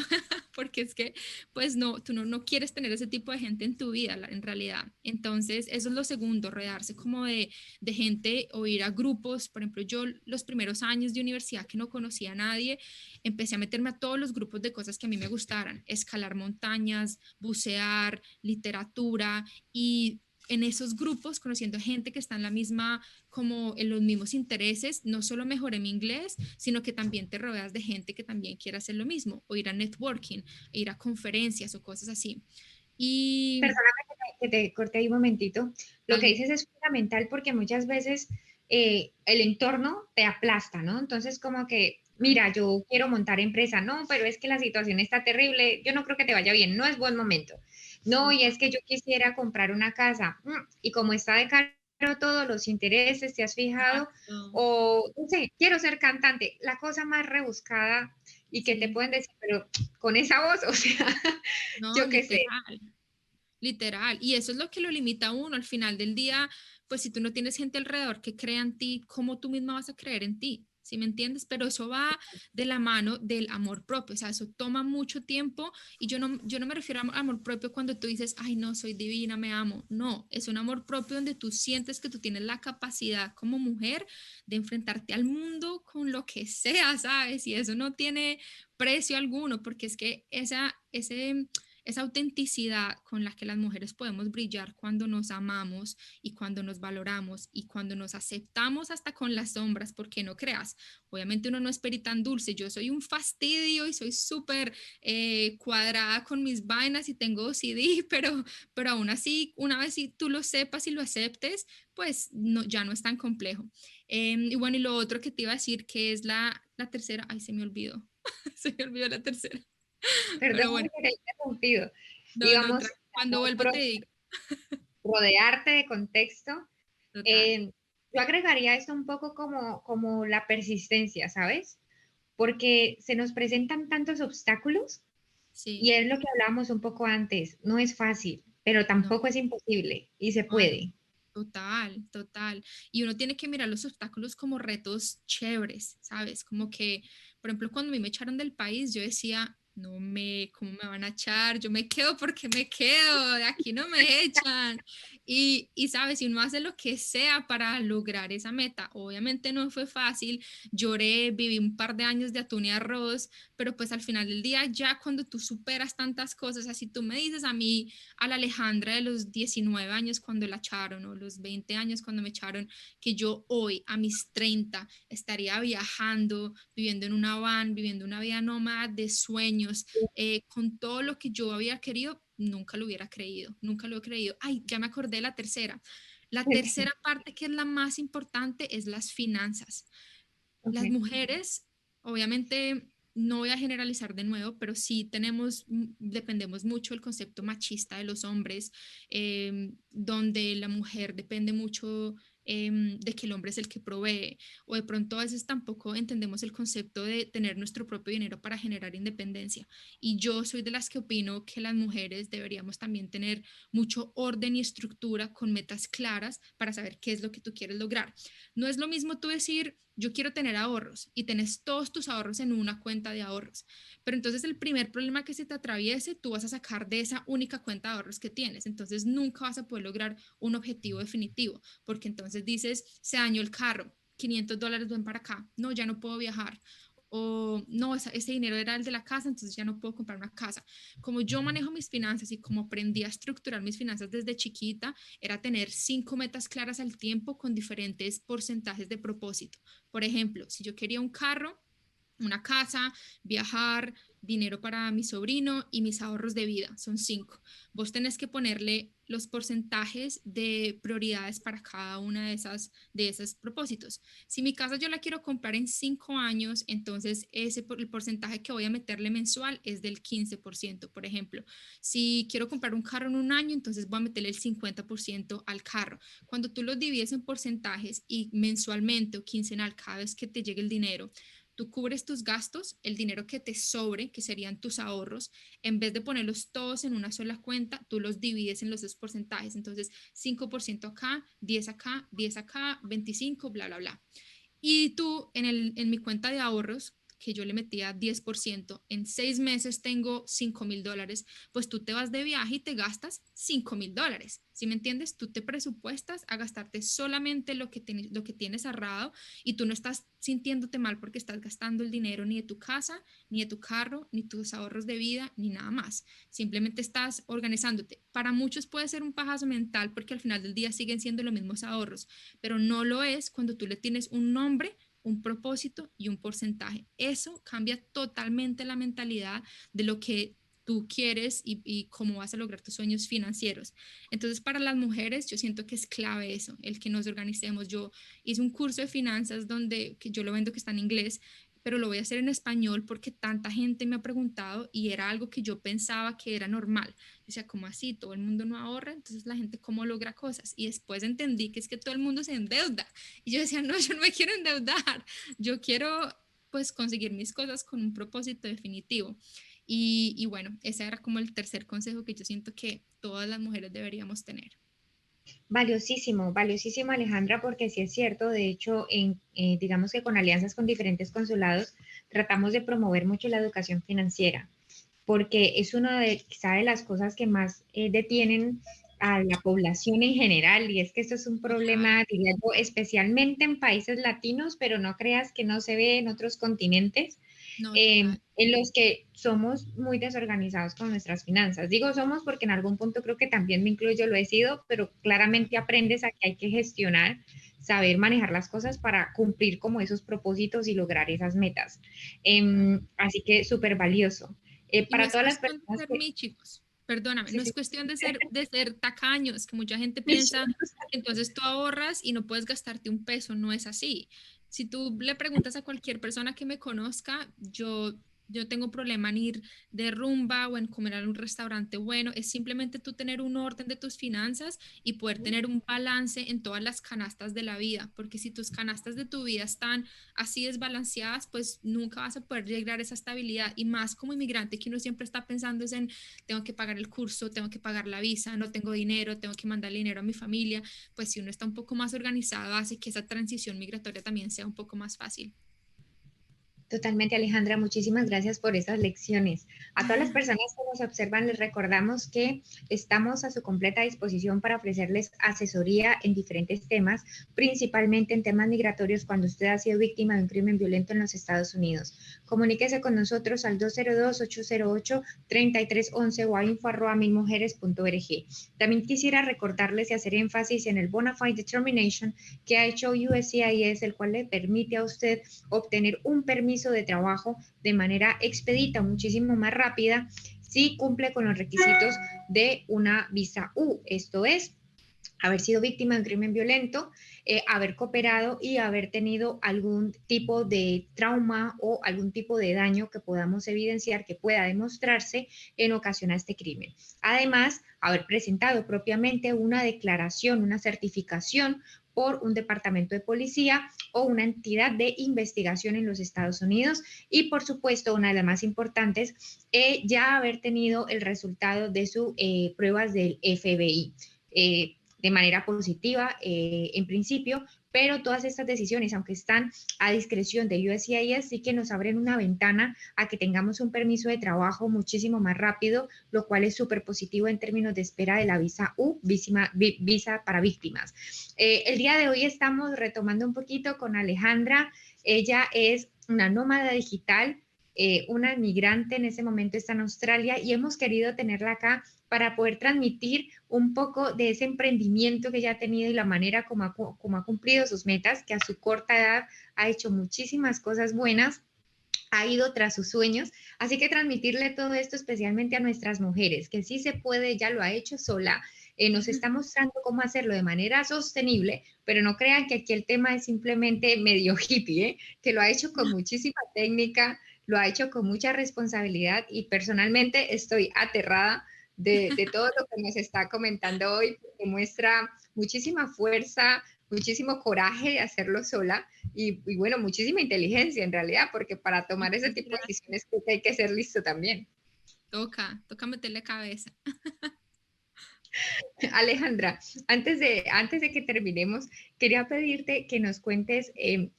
porque es que, pues no, tú no quieres tener ese tipo de gente en tu vida, en realidad. Entonces, eso es lo segundo, rodearse como de gente o ir a grupos. Por ejemplo, yo los primeros años de universidad que no conocía a nadie, empecé a meterme a todos los grupos de cosas que a mí me gustaran, escalar montañas, bucear, literatura, y en esos grupos, conociendo gente que está en la misma, como en los mismos intereses, no solo mejoré mi inglés, sino que también te rodeas de gente que también quiere hacer lo mismo, o ir a networking, ir a conferencias o cosas así. Y Perdóname que te corte ahí un momentito. Lo que dale, dices es fundamental porque muchas veces el entorno te aplasta, ¿no? Entonces, como que, mira, yo quiero montar empresa, no, pero es que la situación está terrible, yo no creo que te vaya bien, no es buen momento. No, y total, es que yo quisiera comprar una casa, y como está de caro todos los intereses, ¿te has fijado? exacto, O, no sé, quiero ser cantante, la cosa más rebuscada y que te sí, pueden decir, pero con esa voz, o sea, no, yo qué sé. literal. Literal, y eso es lo que lo limita a uno. Al final del día, pues si tú no tienes gente alrededor que crea en ti, ¿cómo tú misma vas a creer en ti? ¿Sí me entiendes? Pero eso va de la mano del amor propio, o sea, eso toma mucho tiempo y yo no me refiero a amor propio cuando tú dices, ay, no, soy divina, me amo. No, es un amor propio donde tú sientes que tú tienes la capacidad como mujer de enfrentarte al mundo con lo que sea, ¿sabes? Y eso no tiene precio alguno, porque es que esa autenticidad con la que las mujeres podemos brillar cuando nos amamos y cuando nos valoramos y cuando nos aceptamos hasta con las sombras, porque no creas, obviamente uno no es peri tan dulce, yo soy un fastidio y soy súper cuadrada con mis vainas y tengo OCD, pero aún así, una vez si tú lo sepas y lo aceptes, pues no, ya no es tan complejo. Y bueno, y lo otro que te iba a decir que es la tercera, ay, se me olvidó, se me olvidó la tercera, pero bueno. Perdón que te haya interrumpido. No, no, Digamos, cuando vuelva te digo. rodearte de contexto. Total. Eh, yo agregaría esto un poco como la persistencia, ¿sabes? Porque se nos presentan tantos obstáculos y Sí, es lo que hablábamos un poco antes. No es fácil, pero no, tampoco es imposible y se ay, puede. total, total. Y uno tiene que mirar los obstáculos como retos chéveres, ¿sabes? Como que, por ejemplo, cuando a mí me echaron del país, yo decía, ¿cómo me van a echar? Yo me quedo porque me quedo, de aquí no me echan. Y sabes, y uno hace lo que sea para lograr esa meta. Obviamente no fue fácil, lloré, viví un par de años de atún y arroz, pero pues al final del día, ya cuando tú superas tantas cosas, así tú me dices a mí, a la Alejandra de los 19 años cuando la echaron o los 20 años cuando me echaron, que yo hoy a mis 30 estaría viajando, viviendo en una van, viviendo una vida nómada de sueños, con todo lo que yo había querido, nunca lo hubiera creído, nunca lo he creído. Ay, ya me acordé de la tercera. La tercera parte que es la más importante es las finanzas. Las Ok. mujeres, obviamente, no voy a generalizar de nuevo, pero sí dependemos mucho del concepto machista de los hombres, donde la mujer depende mucho de que el hombre es el que provee, o de pronto a veces tampoco entendemos el concepto de tener nuestro propio dinero para generar independencia. Y yo soy de las que opino que las mujeres deberíamos también tener mucho orden y estructura con metas claras para saber qué es lo que tú quieres lograr. No es lo mismo tú decir, yo quiero tener ahorros y tenés todos tus ahorros en una cuenta de ahorros, pero entonces el primer problema que se te atraviese, tú vas a sacar de esa única cuenta de ahorros que tienes. Entonces nunca vas a poder lograr un objetivo definitivo, porque entonces dices, se dañó el carro, $500 ven para acá, no, ya no puedo viajar. O no, ese dinero era el de la casa, entonces ya no puedo comprar una casa. Como yo manejo mis finanzas y como aprendí a estructurar mis finanzas desde chiquita, era tener 5 metas claras al tiempo con diferentes porcentajes de propósito. Por ejemplo, si yo quería un carro, una casa, viajar, dinero para mi sobrino y mis ahorros de vida, son 5. Vos tenés que ponerle los porcentajes de prioridades para cada una de esos propósitos. Si mi casa yo la quiero comprar en 5 años, entonces el porcentaje que voy a meterle mensual es del 15%, por ejemplo. Si quiero comprar un carro en un año, entonces voy a meterle el 50% al carro. Cuando tú lo divides en porcentajes y mensualmente o quincenal, cada vez que te llegue el dinero, tú cubres tus gastos, el dinero que te sobre, que serían tus ahorros, en vez de ponerlos todos en una sola cuenta, tú los divides en los dos porcentajes. Entonces, 5% acá, 10 acá, 10 acá, 25, bla, bla, bla. Y tú en mi cuenta de ahorros, que yo le metía 10%, en 6 meses tengo $5,000, pues tú te vas de viaje y te gastas $5,000. ¿Sí me entiendes? Tú te presupuestas a gastarte solamente lo que tienes ahorrado y tú no estás sintiéndote mal porque estás gastando el dinero ni de tu casa, ni de tu carro, ni tus ahorros de vida, ni nada más. Simplemente estás organizándote. Para muchos puede ser un pajazo mental porque al final del día siguen siendo los mismos ahorros, pero no lo es cuando tú le tienes un nombre, un propósito y un porcentaje. Eso cambia totalmente la mentalidad de lo que tú quieres y cómo vas a lograr tus sueños financieros. Entonces, para las mujeres, yo siento que es clave eso, el que nos organicemos. Yo hice un curso de finanzas que yo lo vendo que está en inglés, pero lo voy a hacer en español porque tanta gente me ha preguntado y era algo que yo pensaba que era normal. O sea, ¿cómo así? Todo el mundo no ahorra, entonces la gente cómo logra cosas. Y después entendí que es que todo el mundo se endeuda. Y yo decía, no, yo no me quiero endeudar, yo quiero pues conseguir mis cosas con un propósito definitivo. Y bueno, ese era como el tercer consejo que yo siento que todas las mujeres deberíamos tener. Valiosísimo, valiosísimo Alejandra, porque sí es cierto, de hecho, digamos que con alianzas con diferentes consulados tratamos de promover mucho la educación financiera, porque es una de, quizá de las cosas que más detienen a la población en general, y es que esto es un Total, problema, diría yo, especialmente en países latinos, pero no creas que no se ve en otros continentes, no, total. en los que somos muy desorganizados con nuestras finanzas. Digo somos porque en algún punto creo que también me incluyo, lo he sido, pero claramente aprendes a que hay que gestionar, saber manejar las cosas para cumplir como esos propósitos y lograr esas metas. Así que súper valioso. Y no Para es todas las cuestión de personas ser que... míchicos, perdóname, Sí, no es sí, cuestión de ser tacaños, que mucha gente piensa que entonces tú ahorras y no puedes gastarte un peso, no es así. Si tú le preguntas a cualquier persona que me conozca, yo tengo problema en ir de rumba o en comer a un restaurante bueno, es simplemente tú tener un orden de tus finanzas y poder tener un balance en todas las canastas de la vida, porque si tus canastas de tu vida están así desbalanceadas, pues nunca vas a poder llegar a esa estabilidad. Y más como inmigrante, que uno siempre está pensando es en, tengo que pagar el curso, tengo que pagar la visa, no tengo dinero, tengo que mandar dinero a mi familia. Pues si uno está un poco más organizado, hace que esa transición migratoria también sea un poco más fácil. totalmente, Alejandra. Muchísimas gracias por esas lecciones. A todas las personas que nos observan, les recordamos que estamos a su completa disposición para ofrecerles asesoría en diferentes temas, principalmente en temas migratorios cuando usted ha sido víctima de un crimen violento en los Estados Unidos. Comuníquese con nosotros al 202-808-3311 o a info@milmujeres.org. También quisiera recordarles y hacer énfasis en el Bona Fide Determination que ha hecho USCIS, el cual le permite a usted obtener un permiso de trabajo de manera expedita, muchísimo más rápida, si cumple con los requisitos de una visa U. Esto es, haber sido víctima de un crimen violento, haber cooperado y haber tenido algún tipo de trauma o algún tipo de daño que podamos evidenciar, que pueda demostrarse en ocasión a este crimen. Además, haber presentado propiamente una declaración, una certificación por un departamento de policía o una entidad de investigación en los Estados Unidos y, por supuesto, una de las más importantes, ya haber tenido el resultado de sus pruebas del FBI. De manera positiva en principio, pero todas estas decisiones, aunque están a discreción de USCIS, sí que nos abren una ventana a que tengamos un permiso de trabajo muchísimo más rápido, lo cual es súper positivo en términos de espera de la visa U, visa para víctimas. El día de hoy estamos retomando un poquito con Alejandra. Ella es una nómada digital, una migrante, en ese momento está en Australia y hemos querido tenerla acá para poder transmitir un poco de ese emprendimiento que ella ha tenido y la manera como ha cumplido sus metas, que a su corta edad ha hecho muchísimas cosas buenas, ha ido tras sus sueños. Así que transmitirle todo esto especialmente a nuestras mujeres, que sí se puede, ya lo ha hecho sola, nos está mostrando cómo hacerlo de manera sostenible, pero no crean que aquí el tema es simplemente medio hippie, que lo ha hecho con muchísima técnica, lo ha hecho con mucha responsabilidad y personalmente estoy aterrada de todo lo que nos está comentando hoy, porque muestra muchísima fuerza, muchísimo coraje de hacerlo sola y bueno, muchísima inteligencia en realidad, porque para tomar ese tipo de Gracias. decisiones creo que hay que ser listo también. Toca meterle cabeza. Alejandra, antes de que terminemos, quería pedirte que nos cuentes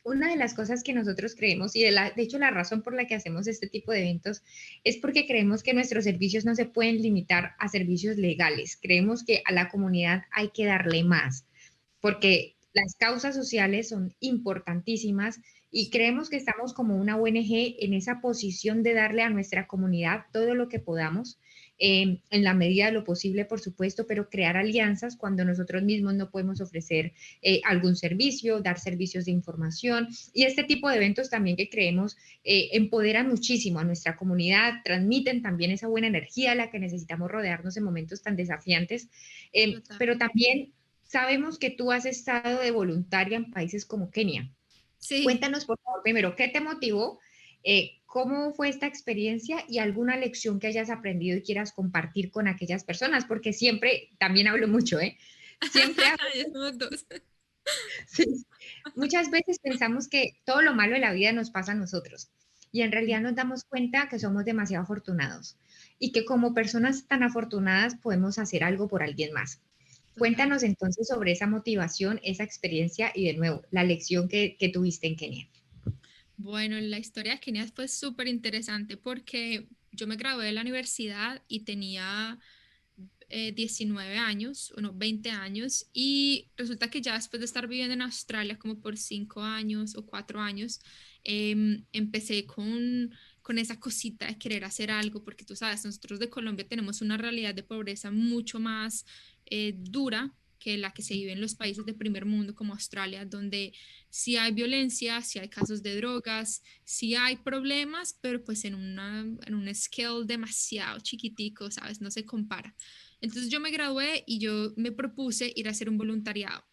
una de las cosas que nosotros creemos y de hecho la razón por la que hacemos este tipo de eventos es porque creemos que nuestros servicios no se pueden limitar a servicios legales. Creemos que a la comunidad hay que darle más, porque las causas sociales son importantísimas y creemos que estamos como una ONG en esa posición de darle a nuestra comunidad todo lo que podamos, en la medida de lo posible, por supuesto, pero crear alianzas cuando nosotros mismos no podemos ofrecer algún servicio, dar servicios de información y este tipo de eventos también que creemos empoderan muchísimo a nuestra comunidad, transmiten también esa buena energía a la que necesitamos rodearnos en momentos tan desafiantes, Total. pero también sabemos que tú has estado de voluntaria en países como Kenia. Sí. Cuéntanos, por favor, primero, ¿qué te motivó? ¿Cómo fue esta experiencia y alguna lección que hayas aprendido y quieras compartir con aquellas personas? Porque siempre, también hablo mucho, ¿eh? Siempre hablo, Ya somos dos. sí. Muchas veces pensamos que todo lo malo de la vida nos pasa a nosotros y en realidad nos damos cuenta que somos demasiado afortunados y que como personas tan afortunadas podemos hacer algo por alguien más. Total. Cuéntanos entonces sobre esa motivación, esa experiencia y de nuevo, la lección que tuviste en Kenia. Bueno, la historia de Kenia fue súper interesante porque yo me gradué de la universidad y tenía 19 años, o no, 20 años, y resulta que ya después de estar viviendo en Australia como por 5 años o 4 años, empecé con esa cosita de querer hacer algo, porque tú sabes, nosotros de Colombia tenemos una realidad de pobreza mucho más dura que la que se vive en los países de primer mundo como Australia, donde sí hay violencia, sí hay casos de drogas, sí hay problemas, pero pues en un scale demasiado chiquitico, ¿sabes? No se compara. Entonces yo me gradué y yo me propuse ir a hacer un voluntariado.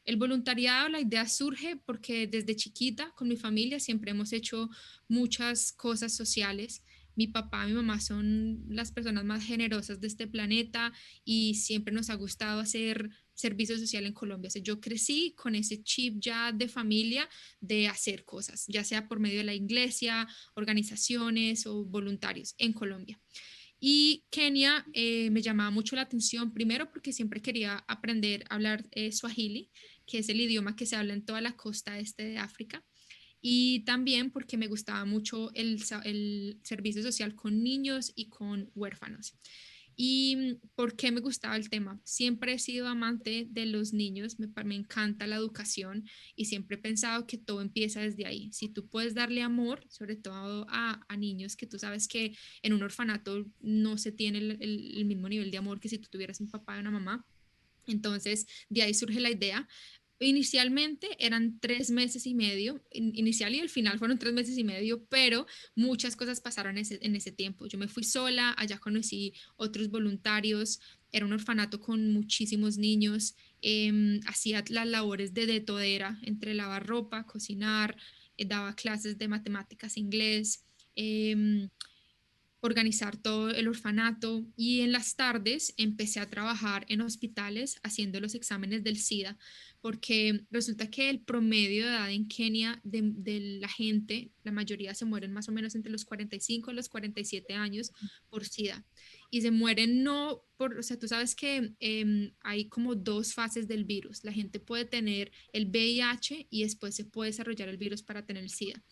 El voluntariado, la idea surge porque desde chiquita con mi familia siempre hemos hecho muchas cosas sociales. Mi papá y mi mamá son las personas más generosas de este planeta y siempre nos ha gustado hacer servicio social en Colombia. O sea, yo crecí con ese chip ya de familia de hacer cosas, ya sea por medio de la iglesia, organizaciones o voluntarios en Colombia. Y Kenia me llamaba mucho la atención, primero porque siempre quería aprender a hablar Swahili, que es el idioma que se habla en toda la costa este de África, y también porque me gustaba mucho el servicio social con niños y con huérfanos. ¿Y por qué me gustaba el tema? Siempre he sido amante de los niños, me encanta la educación y siempre he pensado que todo empieza desde ahí. Si tú puedes darle amor, sobre todo a niños que tú sabes que en un orfanato no se tiene el mismo nivel de amor que si tú tuvieras un papá y una mamá. Entonces, de ahí surge la idea. Inicialmente eran 3 meses y medio, inicial y el final fueron 3 meses y medio, pero muchas cosas pasaron en ese tiempo. Yo me fui sola, allá conocí otros voluntarios, era un orfanato con muchísimos niños, hacía las labores de todera, entre lavar ropa, cocinar, daba clases de matemáticas, inglés. Organizar todo el orfanato y en las tardes empecé a trabajar en hospitales haciendo los exámenes del SIDA, porque resulta que el promedio de edad en Kenia de la gente, la mayoría se mueren más o menos entre los 45 y los 47 años por SIDA. Y se mueren no por, o sea, tú sabes que hay como dos fases del virus. La gente puede tener el VIH y después se puede desarrollar el virus para tener el SIDA,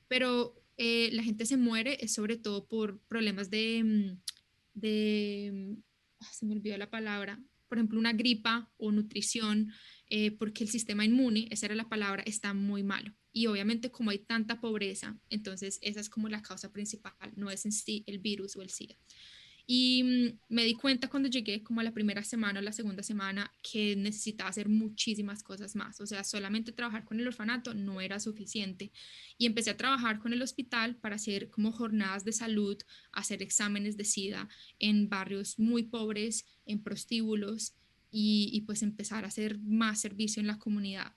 pero la gente se muere es sobre todo por problemas se me olvidó la palabra, por ejemplo, una gripa o nutrición, porque el sistema inmune, esa era la palabra, está muy malo. Y obviamente como hay tanta pobreza, entonces esa es como la causa principal, no es en sí el virus o el SIDA. Y me di cuenta cuando llegué como a la primera semana o la segunda semana que necesitaba hacer muchísimas cosas más. O sea, solamente trabajar con el orfanato no era suficiente. Y empecé a trabajar con el hospital para hacer como jornadas de salud, hacer exámenes de SIDA en barrios muy pobres, en prostíbulos y pues empezar a hacer más servicio en la comunidad.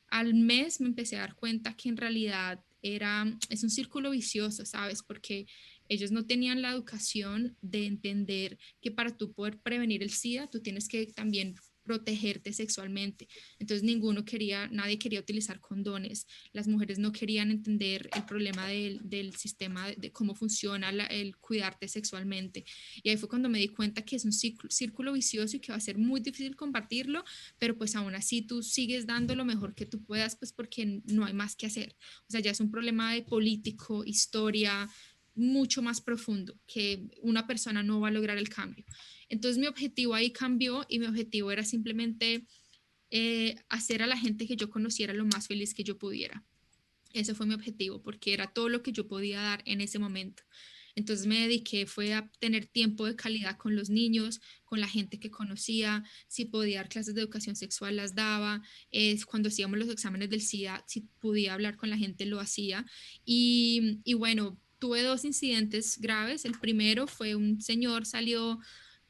Al mes me empecé a dar cuenta que en realidad es un círculo vicioso, ¿sabes? Porque ellos no tenían la educación de entender que para tú poder prevenir el SIDA, tú tienes que también protegerte sexualmente. Entonces nadie quería utilizar condones. Las mujeres no querían entender el problema del sistema, de cómo funciona el cuidarte sexualmente. Y ahí fue cuando me di cuenta que es un círculo vicioso y que va a ser muy difícil compartirlo, pero pues aún así tú sigues dando lo mejor que tú puedas, pues porque no hay más que hacer. O sea, ya es un problema de político, historia, mucho más profundo, que una persona no va a lograr el cambio. Entonces mi objetivo ahí cambió y mi objetivo era simplemente hacer a la gente que yo conociera lo más feliz que yo pudiera. Ese fue mi objetivo, porque era todo lo que yo podía dar en ese momento. Entonces me dediqué, fue a tener tiempo de calidad con los niños, con la gente que conocía, si podía dar clases de educación sexual las daba, cuando hacíamos los exámenes del SIDA, si podía hablar con la gente lo hacía. Y bueno, tuve dos incidentes graves. El primero fue un señor salió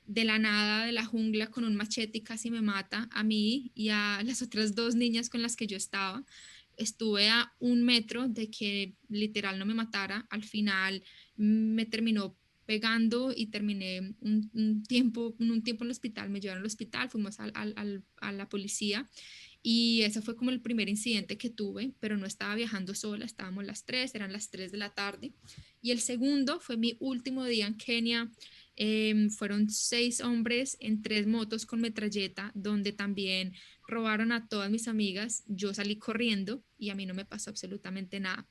de la nada de la jungla con un machete y casi me mata a mí y a las otras dos niñas con las que yo estaba. Estuve a 1 metro de que literal no me matara. Al final me terminó pegando y terminé un tiempo en el hospital. Me llevaron al hospital, fuimos a la policía y ese fue como el primer incidente que tuve, pero no estaba viajando sola, estábamos las tres, eran las 3 de la tarde. Y el segundo fue mi último día en Kenia. Fueron 6 hombres en 3 motos con metralleta, donde también robaron a todas mis amigas. Yo salí corriendo y a mí no me pasó absolutamente nada.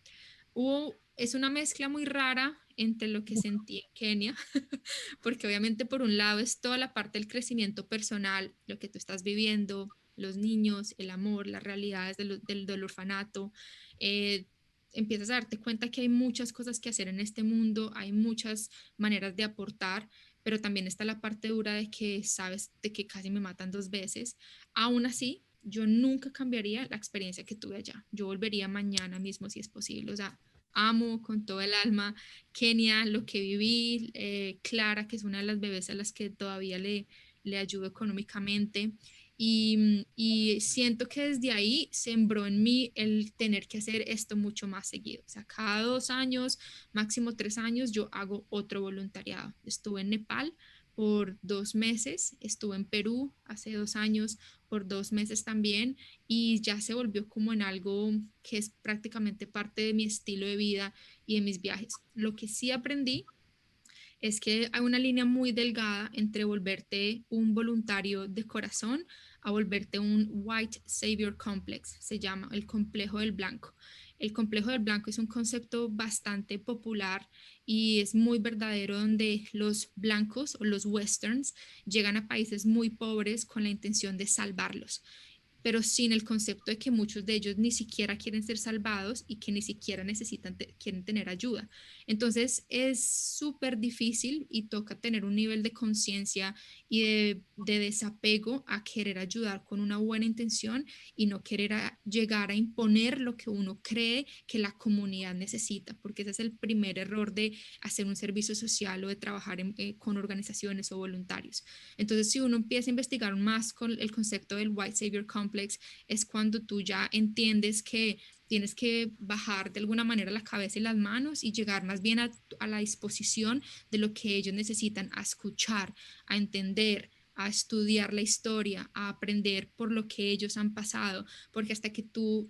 Es una mezcla muy rara entre lo que sentí en Kenia, porque obviamente por un lado es toda la parte del crecimiento personal, lo que tú estás viviendo, los niños, el amor, las realidades del orfanato. eh, Empiezas a darte cuenta que hay muchas cosas que hacer en este mundo, hay muchas maneras de aportar, pero también está la parte dura de que sabes de que casi me matan 2 veces. Aún así, yo nunca cambiaría la experiencia que tuve allá. Yo volvería mañana mismo si es posible. O sea, amo con todo el alma Kenia, lo que viví, Clara, que es una de las bebés a las que todavía le ayudo económicamente. Y siento que desde ahí sembró en mí el tener que hacer esto mucho más seguido. O sea, cada 2 años, máximo 3 años, yo hago otro voluntariado. Estuve en Nepal por 2 meses, estuve en Perú hace 2 años por 2 meses también y ya se volvió como en algo que es prácticamente parte de mi estilo de vida y de mis viajes. Lo que sí aprendí es que hay una línea muy delgada entre volverte un voluntario de corazón a volverte un white savior complex, se llama el complejo del blanco. El complejo del blanco es un concepto bastante popular y es muy verdadero donde los blancos o los westerns llegan a países muy pobres con la intención de salvarlos, pero sin el concepto de que muchos de ellos ni siquiera quieren ser salvados y que ni siquiera quieren tener ayuda. Entonces es súper difícil y toca tener un nivel de conciencia y de desapego a querer ayudar con una buena intención y no querer llegar a imponer lo que uno cree que la comunidad necesita, porque ese es el primer error de hacer un servicio social o de trabajar con organizaciones o voluntarios. Entonces, si uno empieza a investigar más con el concepto del White Savior Complex, es cuando tú ya entiendes que tienes que bajar de alguna manera la cabeza y las manos y llegar más bien a la disposición de lo que ellos necesitan, a escuchar, a entender, a estudiar la historia, a aprender por lo que ellos han pasado, porque hasta que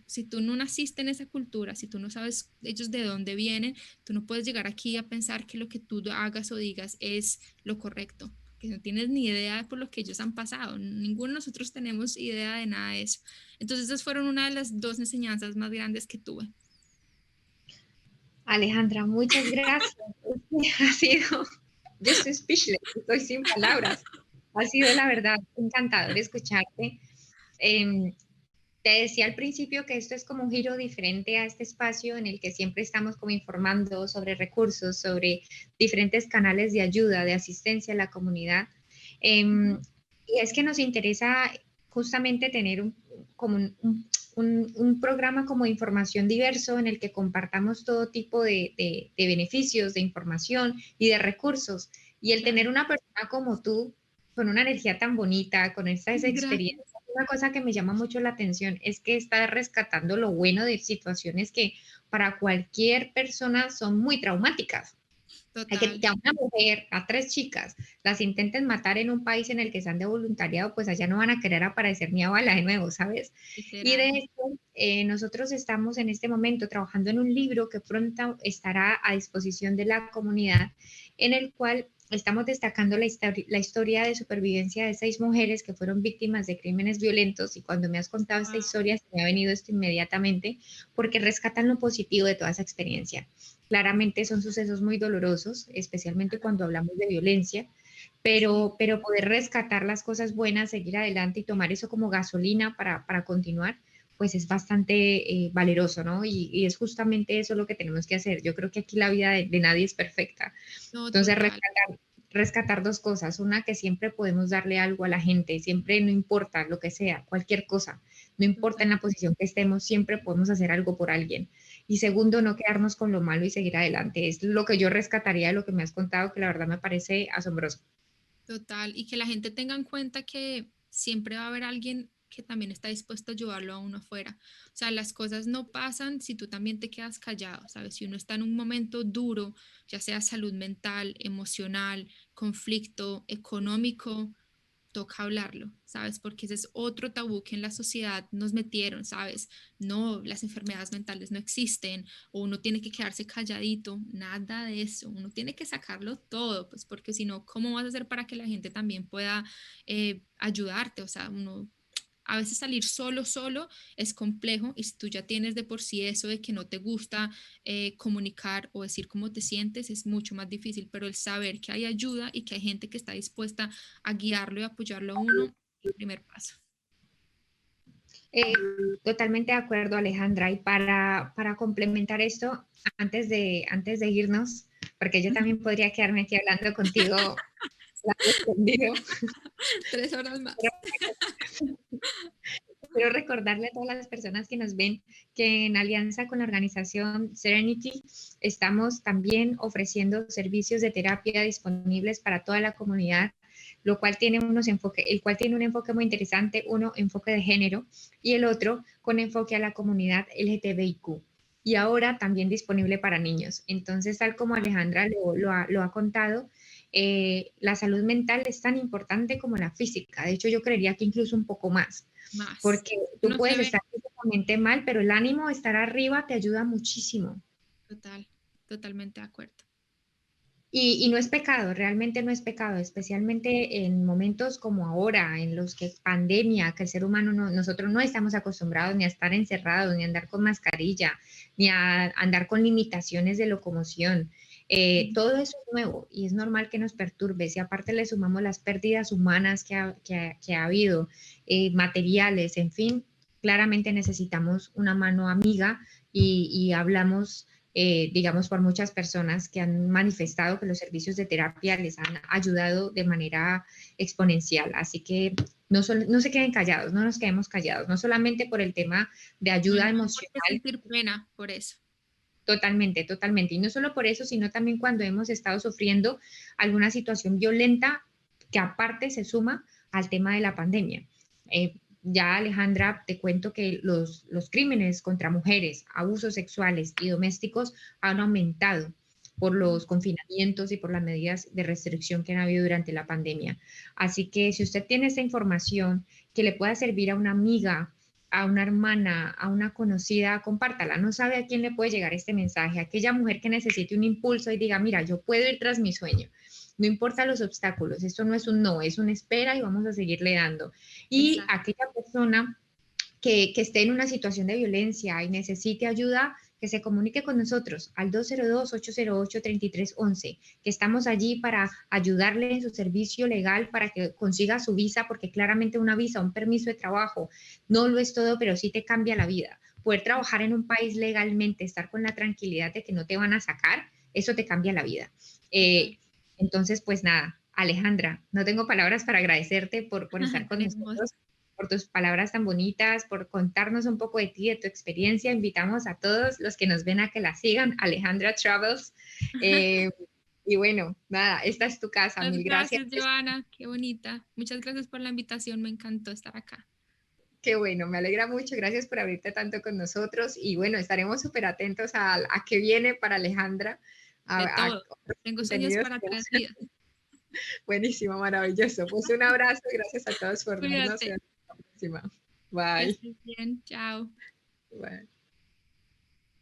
si tú no naciste en esa cultura, si tú no sabes ellos de dónde vienen, tú no puedes llegar aquí a pensar que lo que tú hagas o digas es lo correcto, que no tienes ni idea de por lo que ellos han pasado. Ninguno de nosotros tenemos idea de nada de eso. Entonces, esas fueron una de las dos enseñanzas más grandes que tuve. Alejandra, muchas gracias. Ha sido, yo estoy speechless, estoy sin palabras. Ha sido la verdad encantador escucharte. Eh, Te decía al principio que esto es como un giro diferente a este espacio en el que siempre estamos como informando sobre recursos, sobre diferentes canales de ayuda, de asistencia a la comunidad. Y es que nos interesa justamente tener como un programa como de información diverso en el que compartamos todo tipo de beneficios, de información y de recursos. Y el tener una persona como tú, con una energía tan bonita, con estas Gracias. experiencias, una cosa que me llama mucho la atención es que está rescatando lo bueno de situaciones que para cualquier persona son muy traumáticas. Hay Total. que a una mujer, a 3 chicas, las intenten matar en un país en el que están de voluntariado, pues allá no van a querer aparecer ni a bala de nuevo, ¿sabes? Y de Literal. hecho, nosotros estamos en este momento trabajando en un libro que pronto estará a disposición de la comunidad, en el cual estamos destacando la historia de supervivencia de 6 mujeres que fueron víctimas de crímenes violentos. Y cuando me has contado esta Wow. historia, se me ha venido esto inmediatamente, porque rescatan lo positivo de toda esa experiencia. Claramente son sucesos muy dolorosos, especialmente cuando hablamos de violencia, Sí. pero poder rescatar las cosas buenas, seguir adelante y tomar eso como gasolina para continuar, pues es bastante valeroso, ¿no? Y es justamente eso lo que tenemos que hacer. Yo creo que aquí la vida de nadie es perfecta. No, Entonces, total. rescatar dos cosas. Una, que siempre podemos darle algo a la gente, siempre no importa lo que sea, cualquier cosa, no importa en Total. la posición que estemos, siempre podemos hacer algo por alguien. Y segundo, no quedarnos con lo malo y seguir adelante. Es lo que yo rescataría de lo que me has contado, que la verdad me parece asombroso. Total, y que la gente tenga en cuenta que siempre va a haber alguien que también está dispuesto a ayudarlo a uno afuera. O sea, las cosas no pasan si tú también te quedas callado, ¿sabes? Si uno está en un momento duro, ya sea salud mental, emocional, conflicto económico, toca hablarlo, ¿sabes? Porque ese es otro tabú que en la sociedad nos metieron, ¿sabes? No, las enfermedades mentales no existen o uno tiene que quedarse calladito, nada de eso, uno tiene que sacarlo todo, pues porque si no, ¿cómo vas a hacer para que la gente también pueda ayudarte? O sea, uno a veces salir solo es complejo y si tú ya tienes de por sí eso de que no te gusta comunicar o decir cómo te sientes, es mucho más difícil, pero el saber que hay ayuda y que hay gente que está dispuesta a guiarlo y apoyarlo a uno, el primer paso. Eh, Totalmente de acuerdo, Alejandra. Y para complementar esto, antes de irnos, porque yo también podría quedarme aquí hablando contigo, largo y tendido, 3 horas más. pero quiero recordarle a todas las personas que nos ven que en alianza con la organización Serenity estamos también ofreciendo servicios de terapia disponibles para toda la comunidad, lo cual tiene el cual tiene un enfoque muy interesante, uno enfoque de género y el otro con enfoque a la comunidad LGTBIQ. Y ahora también disponible para niños. Entonces, tal como Alejandra lo ha contado, la salud mental es tan importante como la física. De hecho, yo creería que incluso un poco más, Más. porque tú No se puedes ve. estar físicamente mal, pero el ánimo, estar arriba, te ayuda muchísimo. Total, totalmente de acuerdo. Y no es pecado, realmente no es pecado, especialmente en momentos como ahora, en los que pandemia, que el ser humano, nosotros no estamos acostumbrados ni a estar encerrados, ni a andar con mascarilla, ni a andar con limitaciones de locomoción. Todo eso es nuevo y es normal que nos perturbe. Si aparte le sumamos las pérdidas humanas que ha habido, materiales, en fin, claramente necesitamos una mano amiga y hablamos digamos, por muchas personas que han manifestado que los servicios de terapia les han ayudado de manera exponencial. Así que no se queden callados, no nos quedemos callados, no solamente por el tema de No, no ayuda hay por qué emocional. sentir pena por eso. Totalmente, totalmente. Y no solo por eso, sino también cuando hemos estado sufriendo alguna situación violenta que aparte se suma al tema de la pandemia. Ya, Alejandra, te cuento que los crímenes contra mujeres, abusos sexuales y domésticos han aumentado por los confinamientos y por las medidas de restricción que han habido durante la pandemia. Así que si usted tiene esta información que le pueda servir a una amiga, a una hermana, a una conocida, compártala. No sabe a quién le puede llegar este mensaje. Aquella mujer que necesite un impulso y diga, mira, yo puedo ir tras mi sueño. No importa los obstáculos, esto no es un no, es una espera y vamos a seguirle dando. Y Exacto. aquella persona que esté en una situación de violencia y necesite ayuda, que se comunique con nosotros al 202-808-3311, que estamos allí para ayudarle en su servicio legal para que consiga su visa, porque claramente una visa, un permiso de trabajo, no lo es todo, pero sí te cambia la vida. Poder trabajar en un país legalmente, estar con la tranquilidad de que no te van a sacar, eso te cambia la vida. Total. Entonces, pues nada, Alejandra, no tengo palabras para agradecerte por estar con Tenemos. nosotros, por tus palabras tan bonitas, por contarnos un poco de ti, de tu experiencia. Invitamos a todos los que nos ven a que la sigan, Alejandra Travels. Eh, y bueno, nada, esta es tu casa. Muchas Mil gracias. gracias, Joana. Qué bonita. Muchas gracias por la invitación. Me encantó estar acá. Qué bueno, me alegra mucho. Gracias por abrirte tanto con nosotros. Y bueno, estaremos súper atentos a qué viene para Alejandra, De a todo. otros Tengo sueños contenidos. para 3 días. Buenísimo, maravilloso. Pues un abrazo. Gracias a todos por vernos. Cuídate. Hasta la próxima. Que Bye. estés bien. Chao. Bye.